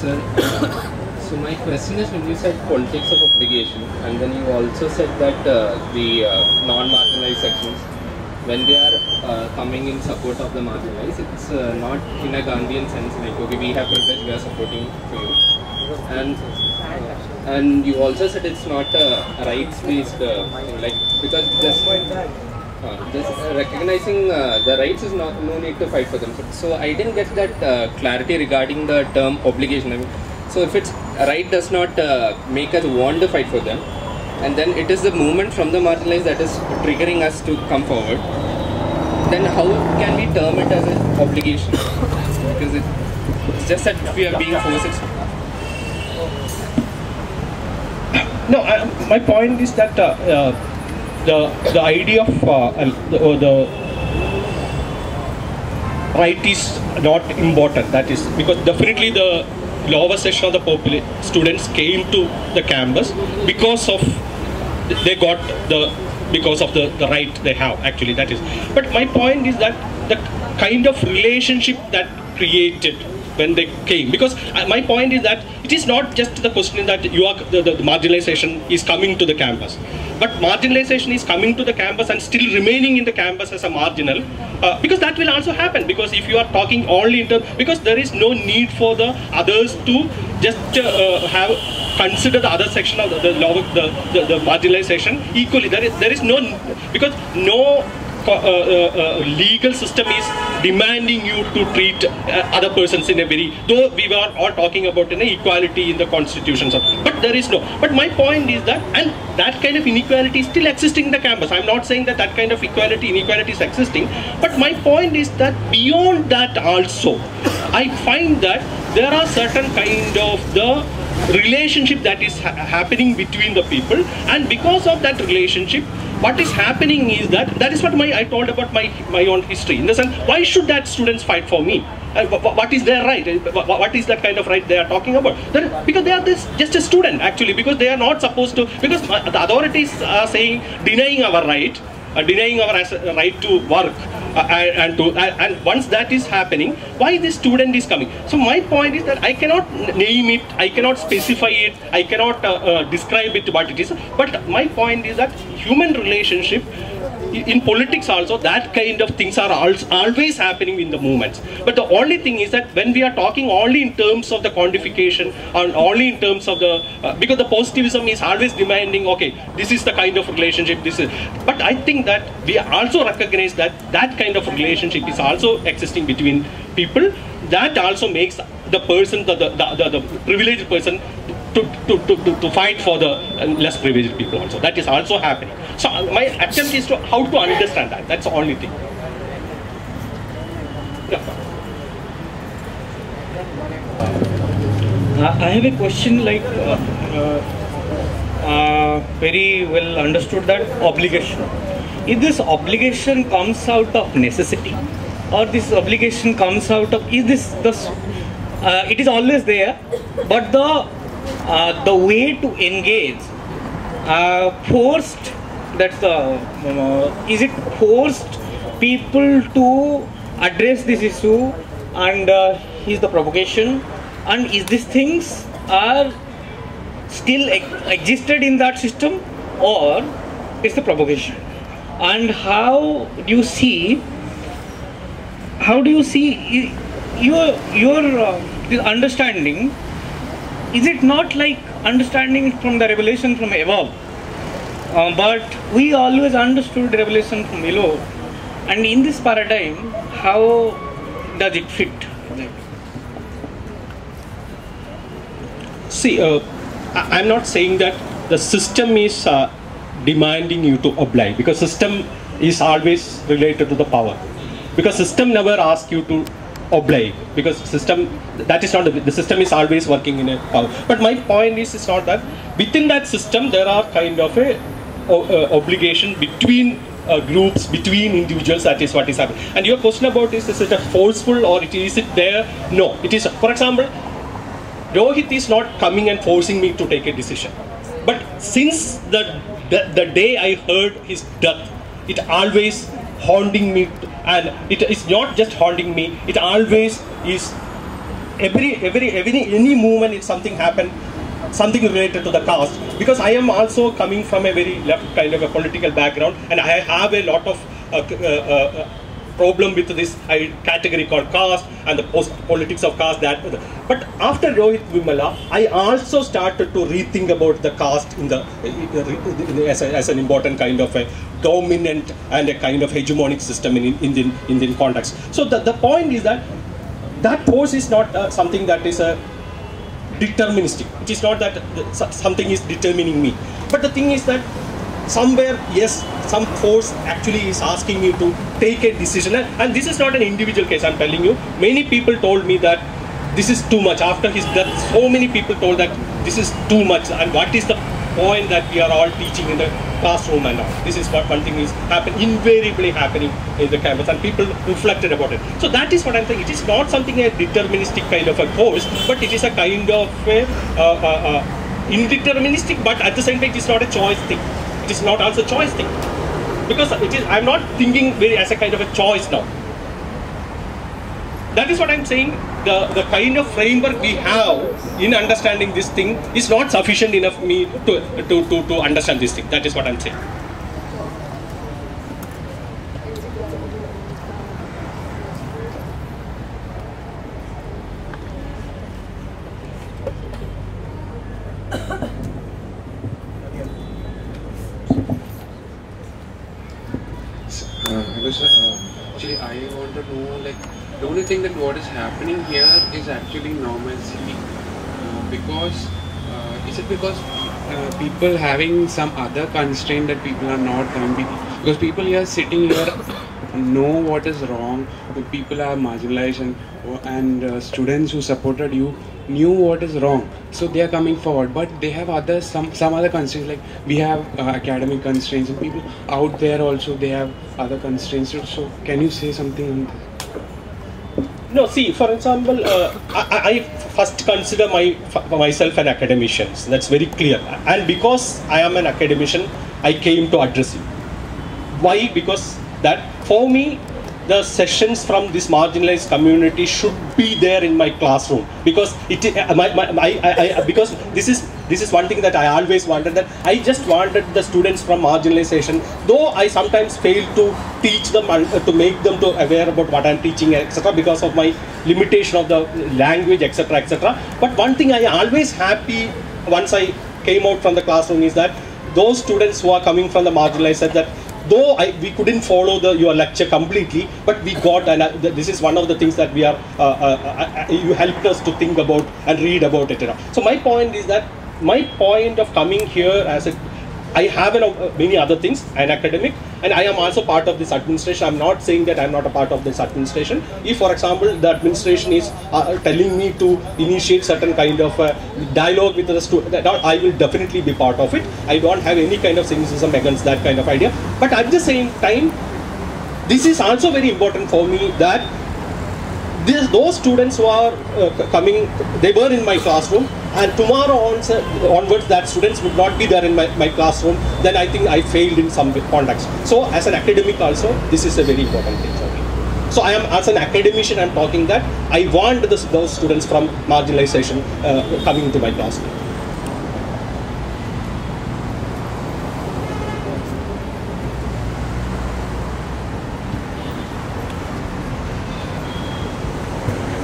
Sir, so my question is, when you said politics of obligation, and then you also said that the non-marginalized sections, when they are coming in support of the marginalized, it's not in a Gandhian sense, like, okay, we have privilege, we are supporting for you. And you also said it's not a rights-based thing, like, because just recognizing the rights is no need to fight for them. So I didn't get that clarity regarding the term obligation. I mean, so if it's right does not make us want to fight for them, and then it is the movement from the marginalized that is triggering us to come forward, then how can we term it as an obligation? Because it's just that we are being forced. No, my point is that the idea of the right is not important. That is because definitely the lower section of the students came to the campus because of the right they have, actually, that is. But my point is that the kind of relationship that created when they came, because my point is that it is not just the question that you are the marginalization is coming to the campus, but marginalization is coming to the campus and still remaining in the campus as a marginal, because that will also happen, because if you are talking only in terms, because there is no need for the others to just have consider the other section of the marginalization equally. There is no, because no legal system is demanding you to treat other persons in a very, though we were all talking about equality in the constitutions, but there is no. But my point is that, and that kind of inequality is still existing in the campus. I'm not saying that that kind of inequality is existing, but my point is that beyond that also, I find that there are certain kind of the relationship that is happening between the people, and because of that relationship, what is happening is that is what I told about my own history. In the sense, why should that students fight for me? What is their right? What is that kind of right they are talking about? Because they are just a student, actually, because they are not supposed to, because the authorities are saying denying our right, denying our right to work, and once that is happening, why this student is coming? So my point is that I cannot name it, I cannot specify it, I cannot describe it what it is, but my point is that human relationship in politics also, that kind of things are always happening in the movements. But the only thing is that when we are talking only in terms of the quantification, or only in terms of the, because the positivism is always demanding, okay, this is the kind of relationship, this is, but I think that we also recognize that that kind of relationship is also existing between people. That also makes the person, the privileged person, to fight for the less privileged people also. That is also happening. So my attempt is to how to understand that. That's the only thing. Yeah. I have a question, like very well understood, that obligation. If this obligation comes out of necessity, or this obligation comes out of, is this it is always there, but the way to engage forced, that's the is it forced people to address this issue, and is the provocation, and is these things are still existed in that system, or is the provocation? And how do you see your understanding? Is it not like understanding from the revelation from above, but we always understood revelation from below, and in this paradigm, how does it fit? See, I'm not saying that the system is demanding you to oblige, because system is always related to the power, because system never asks you to oblige, because system, that is not the system is always working in a power. But my point is, it's not that within that system there are kind of a obligation between groups, between individuals. That is what is happening. And your question about is it a forceful, or is it there? No, it is. For example, Rohit is not coming and forcing me to take a decision, but since the day I heard his death, it always haunting me, and it is not just haunting me, it always is any movement, if something happened, something related to the caste, because I am also coming from a very left kind of a political background, and I have a lot of problem with this category called caste and the politics of caste. But after Rohit Vimala, I also started to rethink about the caste as an important kind of a dominant and a kind of hegemonic system in Indian context. So the point is that force is not something that is deterministic. It is not that something is determining me. But the thing is that somewhere, yes, some force actually is asking me to take a decision. And this is not an individual case, I'm telling you. Many people told me that this is too much. After his death, so many people told that this is too much. And what is the point that we are all teaching in the classroom and all? This is what one thing is invariably happening in the campus, and people reflected about it. So that is what I'm saying. It is not something a deterministic kind of a force, but it is a kind of indeterministic, but at the same time it is not a choice thing. It is not also a choice thing. Because I'm not thinking very as a kind of a choice now. That is what I'm saying. The kind of framework we have in understanding this thing is not sufficient enough for me to understand this thing. That is what I'm saying. Hello sir, actually I want to know, like, the only thing that what is happening here is actually normalcy, because is it because people having some other constraint that people are not coming, because people here sitting here know what is wrong, people are marginalized, and students who supported you knew what is wrong, so they are coming forward, but they have some other constraints, like we have academic constraints, and people out there also they have other constraints. So can you say something on this? No, see, for example, I first consider myself an academician. That's very clear, and because I am an academician, I came to address you. Why? Because that for me, the sessions from this marginalized community should be there in my classroom, because because this is one thing that I always wanted, that I just wanted the students from marginalization, though I sometimes fail to teach them and to make them to aware about what I'm teaching, etc., because of my limitation of the language, etc., etc. But one thing I always happy once I came out from the classroom is that those students who are coming from the marginalized said that though we couldn't follow your lecture completely, but we got, and this is one of the things that we are, you helped us to think about and read about it. So my point is that, my point of coming here I have many other things, an academic, and I am also part of this administration. I'm not saying that I'm not a part of this administration. If, for example, the administration is telling me to initiate certain kind of dialogue with the student, I will definitely be part of it. I don't have any kind of cynicism against that kind of idea. But at the same time, this is also very important for me that those students who are coming, they were in my classroom, and tomorrow onwards that students would not be there in my classroom, then I think I failed in some context. So as an academic also, this is a very important thing for me. So I am, as an academician, I'm talking that I want those students from marginalization coming to my classroom.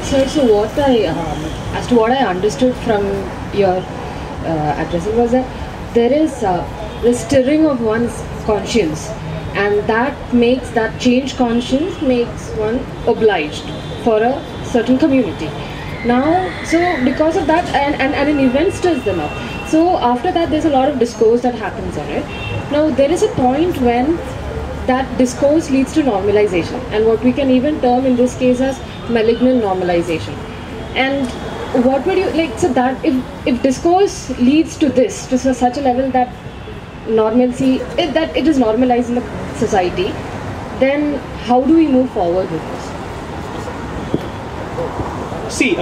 Sir, so as to what I understood from your addressing was that there is the stirring of one's conscience, and that change conscience makes one obliged for a certain community. Now, so because of that, and an event stirs them up. So after that, there's a lot of discourse that happens on it. Now, there is a point when that discourse leads to normalization, and what we can even term in this case as malignant normalization. And what would you like, so that if discourse leads to this, to such a level that normalcy, that it is normalized in the society, then how do we move forward with this? See,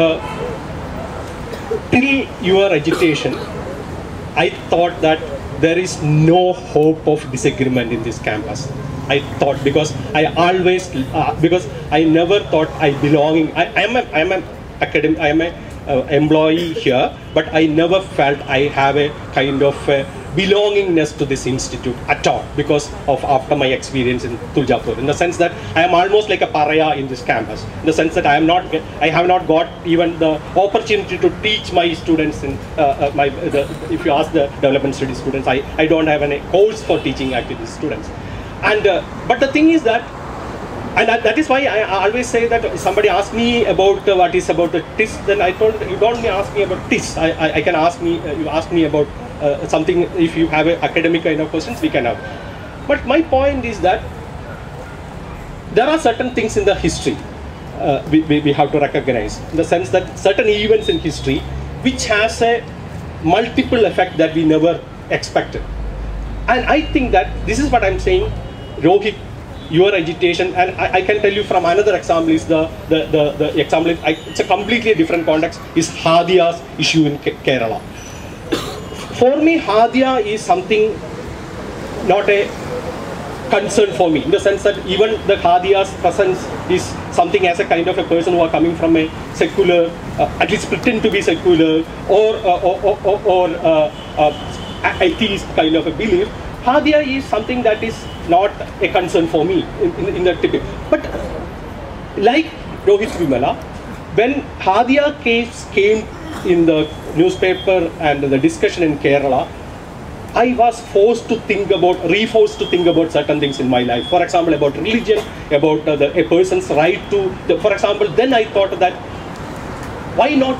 till your agitation, I thought that there is no hope of disagreement in this campus. I thought, because I always, because I never thought I belonging. I am employee here, but I never felt I have a kind of belongingness to this institute at all because of after my experience in Tuljapur, in the sense that I am almost like a pariah in this campus, in the sense that I have not got even the opportunity to teach my students in if you ask the development studies students, I don't have any course for teaching actually these students. And but the thing is that, and that is why I always say that if somebody asks me about what is about the TISS, then I told you don't ask me about TISS. I can ask me, you ask me about something. If you have an academic kind of questions, we can have. But my point is that there are certain things in the history we have to recognize, in the sense that certain events in history which has a multiple effect that we never expected. And I think that this is what I'm saying, Rohit, your agitation, and I can tell you from another example is the example, it's a completely different context, is Hadia's issue in Kerala. For me, Hadia is something not a concern for me, in the sense that even the Hadia's presence is something as a kind of a person who are coming from a secular, at least pretend to be secular, or atheist kind of a belief. Hadia is something that is not a concern for me in the typical. But like Rohit Vimala, when Hadia case came in the newspaper and the discussion in Kerala, I was reforced to think about certain things in my life. For example, about religion, about a person's right to, for example, then I thought that why not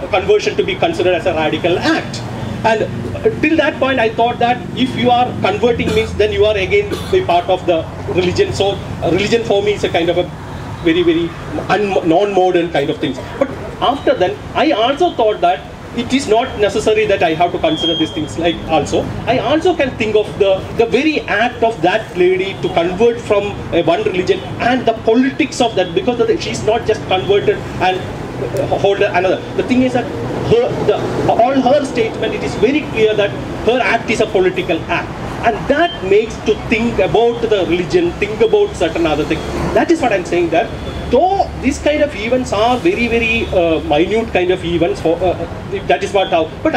conversion to be considered as a radical act? And till that point, I thought that if you are converting means then you are again a part of the religion. So religion for me is a kind of a very, very non-modern kind of things. But after then, I also thought that it is not necessary that I have to consider these things. Like also, I also can think of the very act of that lady to convert from one religion and the politics of that, because she's not just converted and hold another. The thing is that all her statement, it is very clear that her act is a political act, and that makes to think about the religion, think about certain other things. That is what I'm saying, that though these kind of events are very, very minute kind of events, for that is what how. But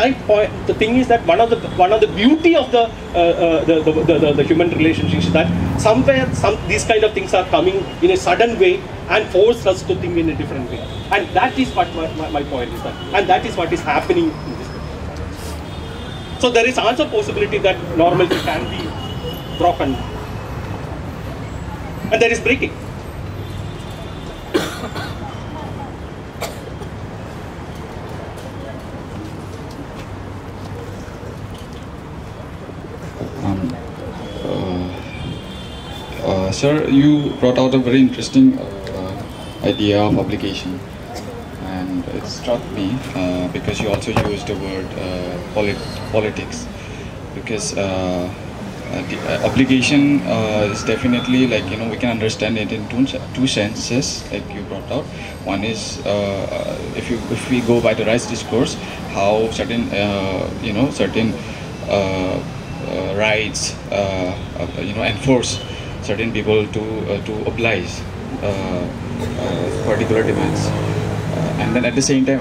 the thing is that one of the beauty of the human relationship is that somewhere these kind of things are coming in a sudden way and force us to think in a different way. And that is what my point is, that, and that is what is happening in this country. So there is also possibility that normalcy can be broken, and there is breaking. Sir, you brought out a very interesting idea of obligation, and it struck me because you also used the word politics, because the obligation is definitely, like, you know, we can understand it in two senses, like you brought out. One is if we go by the rights discourse, how certain certain rights enforce certain people to oblige particular demands, and then at the same time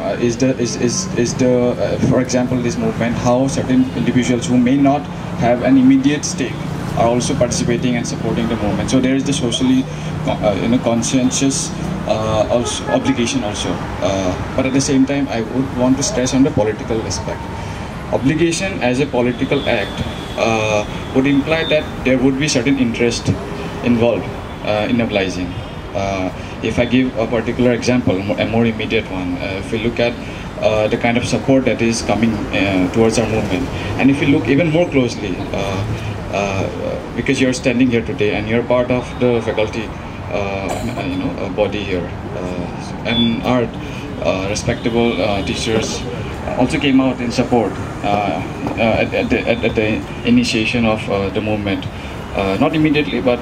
for example, this movement, how certain individuals who may not have an immediate stake are also participating and supporting the movement. So there is the socially conscientious obligation also, but at the same time I would want to stress on the political aspect. Obligation as a political act would imply that there would be certain interest involved in obliging. If I give a particular example, a more immediate one, if we look at the kind of support that is coming towards our movement, and if you look even more closely, because you're standing here today and you're part of the faculty body here, and our respectable teachers also came out in support at the initiation of the movement. Not immediately, but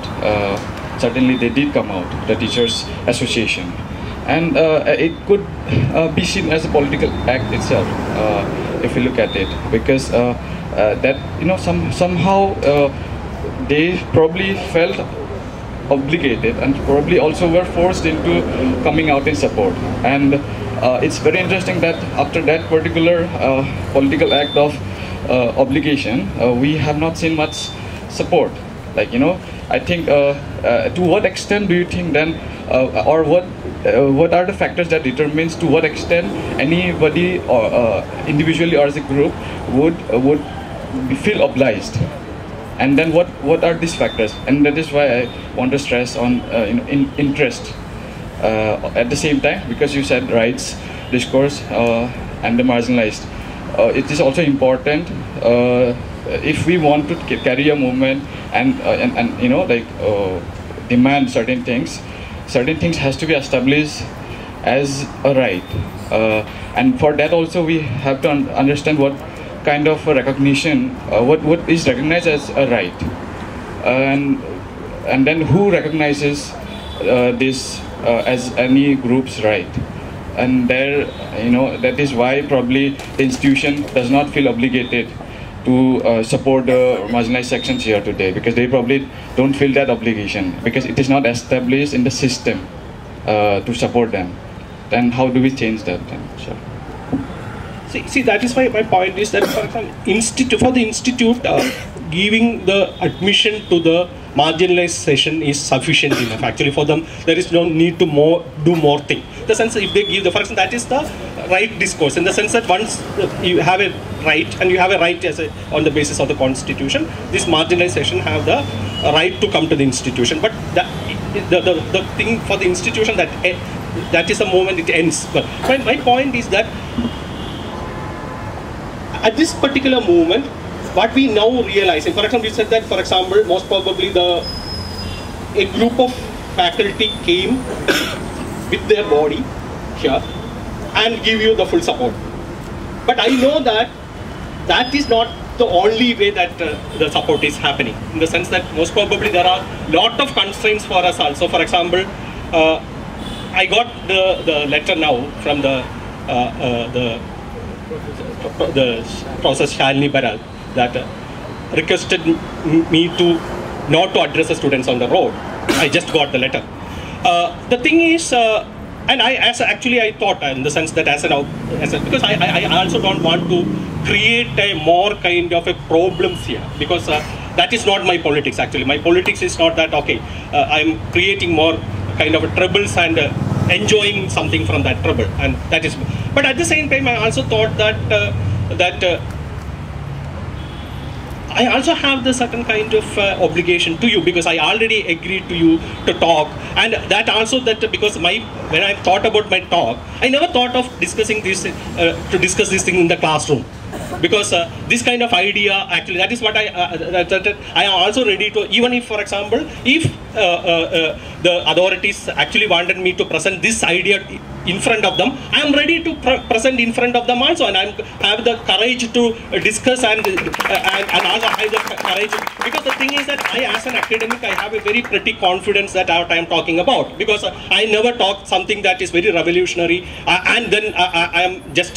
certainly they did come out, the Teachers Association. And it could be seen as a political act itself, if you look at it, because that, somehow they probably felt obligated and probably also were forced into coming out in support. And it's very interesting that after that particular political act of obligation, we have not seen much support. Like, you know, I think to what extent do you think then, or what are the factors that determines to what extent anybody or individually or as a group would feel obliged? And then what are these factors? And that is why I want to stress on interest at the same time, because you said rights, discourse, and the marginalized. It is also important if we want to carry a movement and you know, like demand certain things has to be established as a right, and for that also we have to understand what kind of a recognition, what is recognized as a right, and then who recognizes this as any group's right. And there, you know, that is why probably the institution does not feel obligated to support the marginalized sections here today, because they probably don't feel that obligation, because it is not established in the system to support them. Then how do we change that then? Sure. See, that is why my point is that for the institute, giving the admission to the marginalized session is sufficient enough. Actually, for them, there is no need to do more thing. The sense if they give the, for example, that is the right discourse, in the sense that once you have a right, and you have a right as on the basis of the constitution, this marginalized session have the right to come to the institution. But the thing for the institution, that is the moment it ends. But my point is that at this particular moment, what we now realize, and for example, you said that, for example, most probably a group of faculty came with their body here and give you the full support. But I know that that is not the only way that the support is happening, in the sense that most probably there are lot of constraints for us also. For example, I got the letter now from the Professor Shalini Baral, that requested me to not to address the students on the road. I just got the letter. The thing is, and I thought, in the sense that because I also don't want to create a more kind of a problems here, because that is not my politics. Actually, my politics is not that, okay, I'm creating more kind of a troubles and enjoying something from that trouble, and that is. But at the same time, I also thought that I also have the certain kind of obligation to you, because I already agreed to you to talk, and that also because when I thought about my talk, I never thought of discussing this to discuss this thing in the classroom, because this kind of idea, actually, that is what I am also ready to, even if, for example, if the authorities actually wanted me to present this idea in front of them, I am ready to present in front of them also, and I have the courage to discuss and also have the courage, because the thing is that I, as an academic, I have a very pretty confidence that what I am talking about, because I never talk something that is very revolutionary and then I am just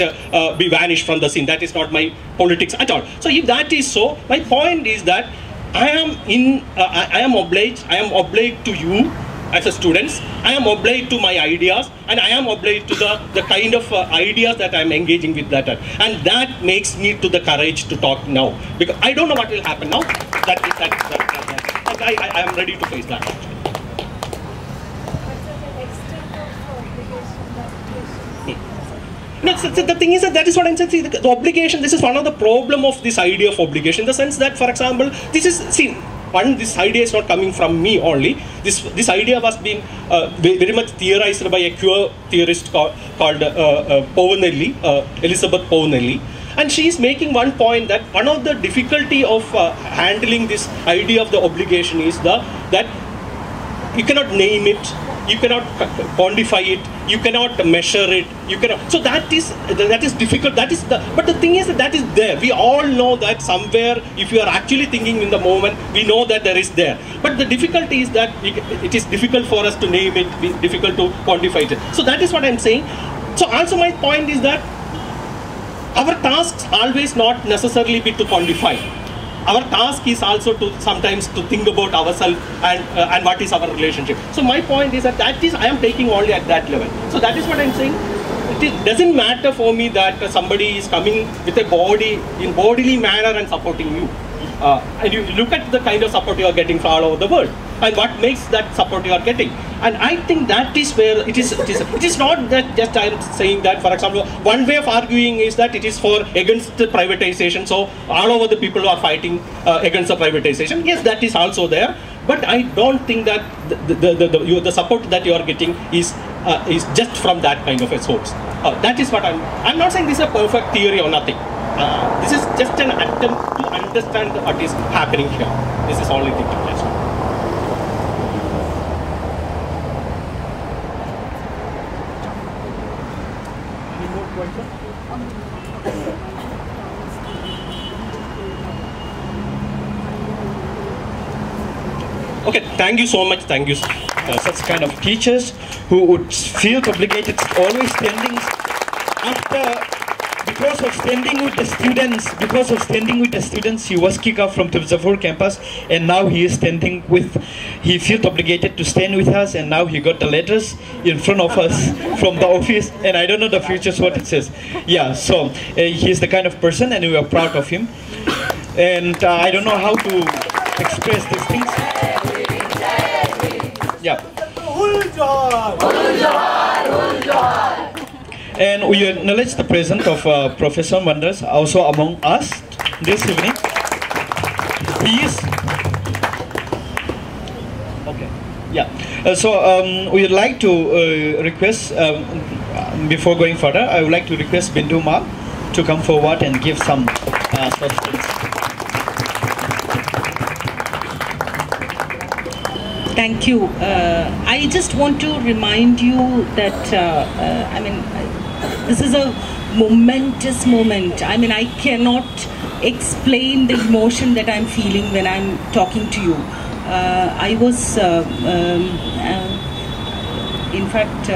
be vanished from the scene. That is not my politics at all. So if that is so, my point is that I am obliged to you as a students, I am obliged to my ideas, and I am obliged to the kind of ideas that I am engaging with that, and that makes me to the courage to talk now, because I don't know what will happen now. I am ready to face that. No, so the thing is that is what I'm saying. See, the obligation. This is one of the problem of this idea of obligation, in the sense that, for example, this idea is not coming from me only. This idea was being very much theorized by a queer theorist called Povenelli, Elizabeth Povenelli, and she is making one point that one of the difficulty of handling this idea of the obligation is that you cannot name it, you cannot quantify it, you cannot measure it, you cannot. So that is difficult. But the thing is that is there. We all know that somewhere, if you are actually thinking in the moment, we know that there is there. But the difficulty is that it is difficult for us to name it, difficult to quantify it. So that is what I'm saying. So also my point is that our tasks always not necessarily be to quantify. our task is also to sometimes to think about ourselves and what is our relationship. So my point is that I am taking only at that level. So that is what I'm saying. It doesn't matter for me that somebody is coming with a body in bodily manner and supporting you. And you look at the kind of support you are getting from all over the world, and what makes that support you are getting. And I think that is where it is not that just I am saying that, for example, one way of arguing is that it is against the privatization, so all over the people who are fighting against the privatization. Yes, that is also there, but I don't think that the support that you are getting is just from that kind of a source. That is what I'm not saying this is a perfect theory or nothing. This is just an attempt to understand what is happening here. This is only thing to place. Any more questions? Okay, thank you so much. Thank you. Such kind of teachers who would feel obligated, always standing after. Because of standing with the students, he was kicked out from Tibzafur campus, and now he is standing he felt obligated to stand with us, and now he got the letters in front of us from the office, and I don't know the futures what it says. Yeah, so he is the kind of person, and we are proud of him. And I don't know how to express these things. Yeah. And we acknowledge the presence of Professor Mandras also among us this evening. He is okay. Yeah. We would like to request before going further. I would like to request Bindu Ma to come forward and give some substance. Thank you. I just want to remind you that this is a momentous moment. I mean, I cannot explain the emotion that I'm feeling when I'm talking to you. I was, in fact,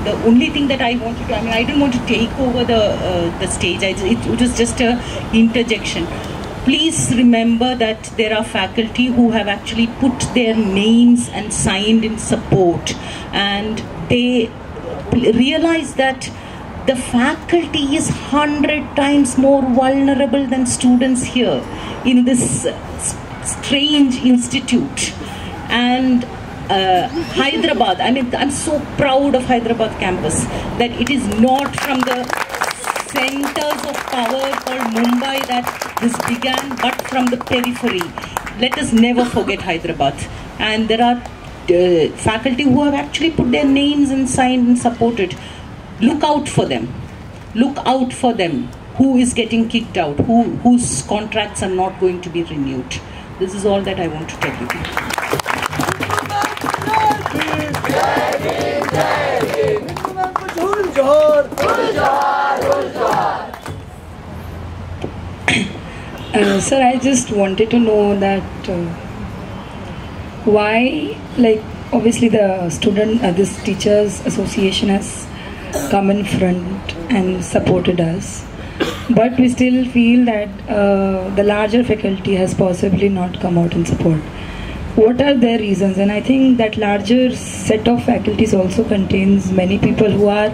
the only thing that I wanted to, I didn't want to take over the stage. It was just an interjection. Please remember that there are faculty who have actually put their names and signed in support, and they realize that the faculty is 100 times more vulnerable than students here in this strange institute. And Hyderabad, I'm so proud of Hyderabad campus, that it is not from the centers of power called Mumbai that this began, but from the periphery. Let us never forget Hyderabad. And there are faculty who have actually put their names and signed and supported. Look out for them. Look out for them. Who is getting kicked out? Whose contracts are not going to be renewed? This is all that I want to tell you. Sir, I just wanted to know that why, obviously this teachers association has come in front and supported us, but we still feel that the larger faculty has possibly not come out in support. What are their reasons? And I think that larger set of faculties also contains many people who are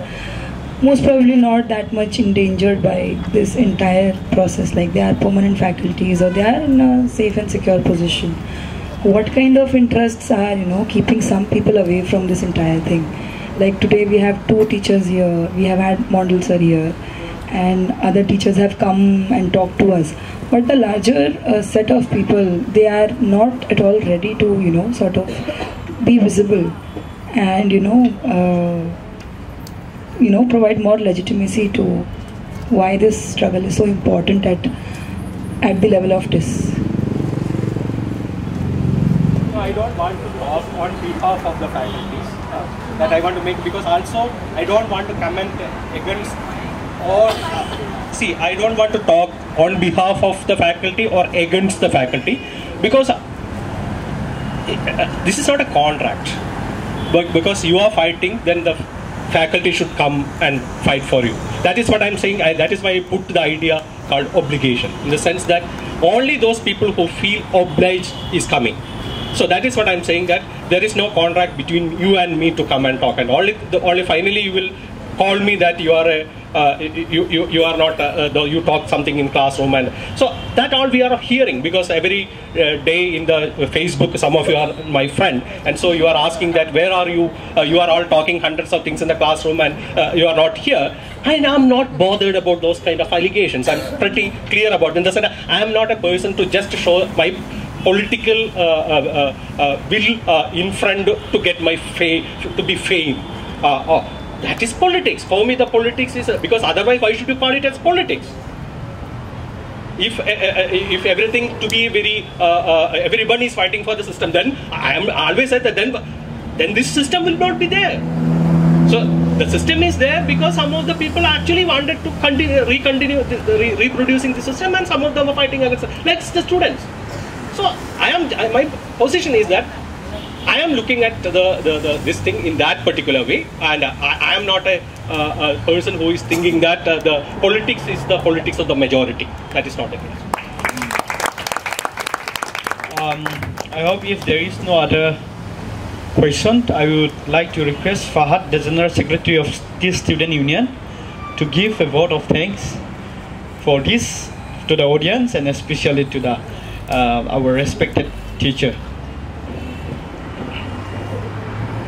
most probably not that much endangered by this entire process, like they are permanent faculties or they are in a safe and secure position. What kind of interests are, keeping some people away from this entire thing? Like today we have 2 teachers here, we have had Mondal sir here, and other teachers have come and talked to us. But the larger set of people, they are not at all ready to, sort of be visible and, provide more legitimacy to why this struggle is so important at the level of TISS. No, I don't want to talk on behalf of the faculties that I want to make, because also I don't want to comment against or I don't want to talk on behalf of the faculty or against the faculty, because this is not a contract. But because you are fighting, then faculty should come and fight for you. That is what I'm saying. That is why I put the idea called obligation, in the sense that only those people who feel obliged is coming. So that is what I'm saying, that there is no contract between you and me to come and talk, and only finally you will call me that you are you are not you talk something in classroom, and so that all we are hearing, because every day in the Facebook some of you are my friend, and so you are asking that where are you, you are all talking hundreds of things in the classroom and you are not here. And I'm not bothered about those kind of allegations. I'm pretty clear about it, in the sense that I am not a person to just show my political will in front to get my fame, to be fame. That is politics. For me, the politics is because otherwise, why should you call it as politics? If everything to be very everyone is fighting for the system, then I always said that then this system will not be there. So the system is there because some of the people actually wanted to reproducing the system, and some of them are fighting against it, like the students. So my position is that I am looking at this thing in that particular way, and I am not a person who is thinking that the politics is the politics of the majority. That is not the case. I hope if there is no other question, I would like to request Fahad, the General Secretary of TISS Student Union, to give a vote of thanks for this to the audience, and especially to the our respected teacher.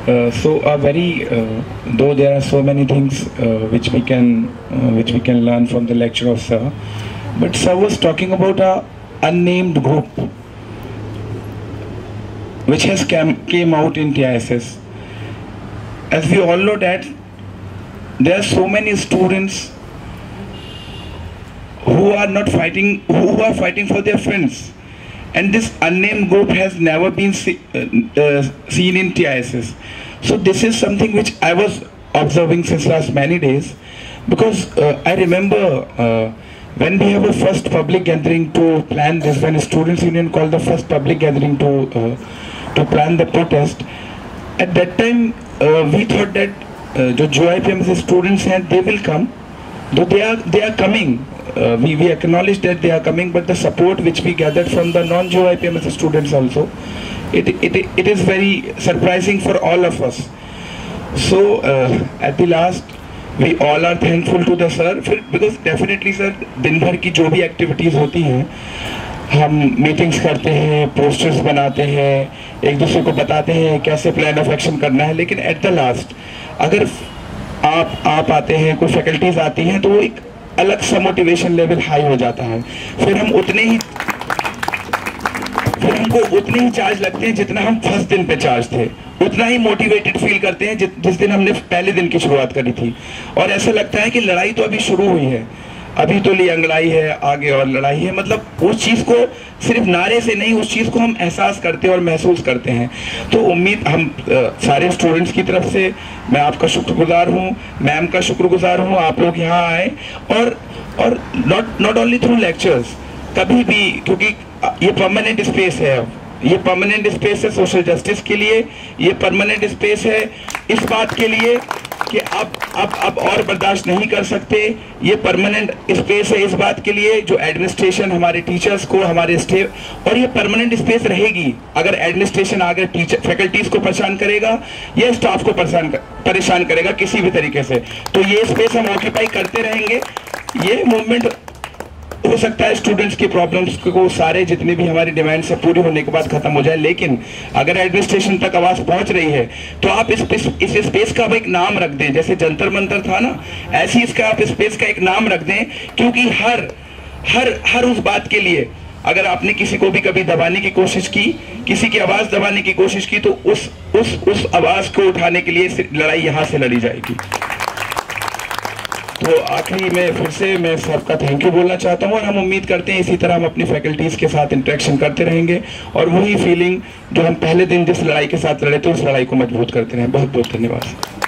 Though there are so many things which we can learn from the lecture of Sir, but Sir was talking about a unnamed group which has came out in TISS. As we all know that there are so many students who are fighting for their friends, and this unnamed group has never been seen in TISS. So this is something which I was observing since last many days, because I remember when we have a first public gathering to plan this, when a students union called the first public gathering to plan the protest. At that time we thought that the JOIPM students and they will come, though they are coming. We acknowledge that they are coming, but the support which we gathered from the non-JOIPM students also, it is very surprising for all of us. So at the last, we all are thankful to the sir, because definitely sir, दिन भर की जो भी activities होती हैं, हम meetings करते हैं, पोस्टर्स बनाते हैं, एक दूसरे को बताते हैं कैसे प्लान ऑफ एक्शन करना है, लेकिन एट द लास्ट अगर आप आते हैं, कोई फैकल्टीज आती हैं, तो वो एक अलग सा मोटिवेशन लेवल हाई हो जाता है। फिर हमको उतने ही चार्ज लगते हैं जितना हम फर्स्ट दिन पे चार्ज थे, उतना ही मोटिवेटेड फील करते हैं जिस दिन हमने पहले दिन की शुरुआत करी थी। और ऐसा लगता है कि लड़ाई तो अभी शुरू हुई है, अभी तो लियांगड़ाई है, आगे और लड़ाई है। मतलब उस चीज़ को सिर्फ नारे से नहीं, उस चीज़ को हम एहसास करते हैं और महसूस करते हैं। तो उम्मीद हम सारे स्टूडेंट्स की तरफ से मैं आपका शुक्रगुजार हूँ, मैम का शुक्रगुजार हूँ, आप लोग यहाँ आए और नॉट ओनली थ्रू लेक्चर्स, कभी भी, क्योंकि ये परमानेंट स्पेस है, ये परमानेंट स्पेस है सोशल जस्टिस के लिए, ये परमानेंट स्पेस है इस बात के लिए कि अब और बर्दाश्त नहीं कर सकते, ये परमानेंट स्पेस है इस बात के लिए जो एडमिनिस्ट्रेशन हमारे टीचर्स को, हमारे स्टाफ, और ये परमानेंट स्पेस रहेगी अगर एडमिनिस्ट्रेशन आगे टीचर फैकल्टीज को परेशान करेगा या स्टाफ को परेशान करेगा किसी भी तरीके से, तो ये स्पेस हम ऑक्यूपाई करते रहेंगे। ये मूवमेंट हो सकता है स्टूडेंट्स की प्रॉब्लम्स को सारे जितने भी हमारी डिमांड से पूरी होने के बाद खत्म हो जाए, लेकिन अगर एडमिनिस्ट्रेशन तक आवाज पहुंच रही है तो आप इस स्पेस का एक नाम रख दें, जैसे जंतर मंतर था ना, ऐसी इसका आप स्पेस का एक नाम रख दें, क्योंकि हर उस बात के लिए अगर आपने किसी को भी कभी दबाने की कोशिश की, किसी की आवाज दबाने की कोशिश की, तो उस आवाज को उठाने के लिए लड़ाई यहां से लड़ी जाएगी। तो आखिरी में फिर से मैं सबका थैंक यू बोलना चाहता हूँ, और हम उम्मीद करते हैं इसी तरह हम अपनी फैकल्टीज के साथ इंटरेक्शन करते रहेंगे और वही फीलिंग जो हम पहले दिन जिस लड़ाई के साथ लड़े थे उस लड़ाई को मजबूत करते रहें। बहुत बहुत धन्यवाद।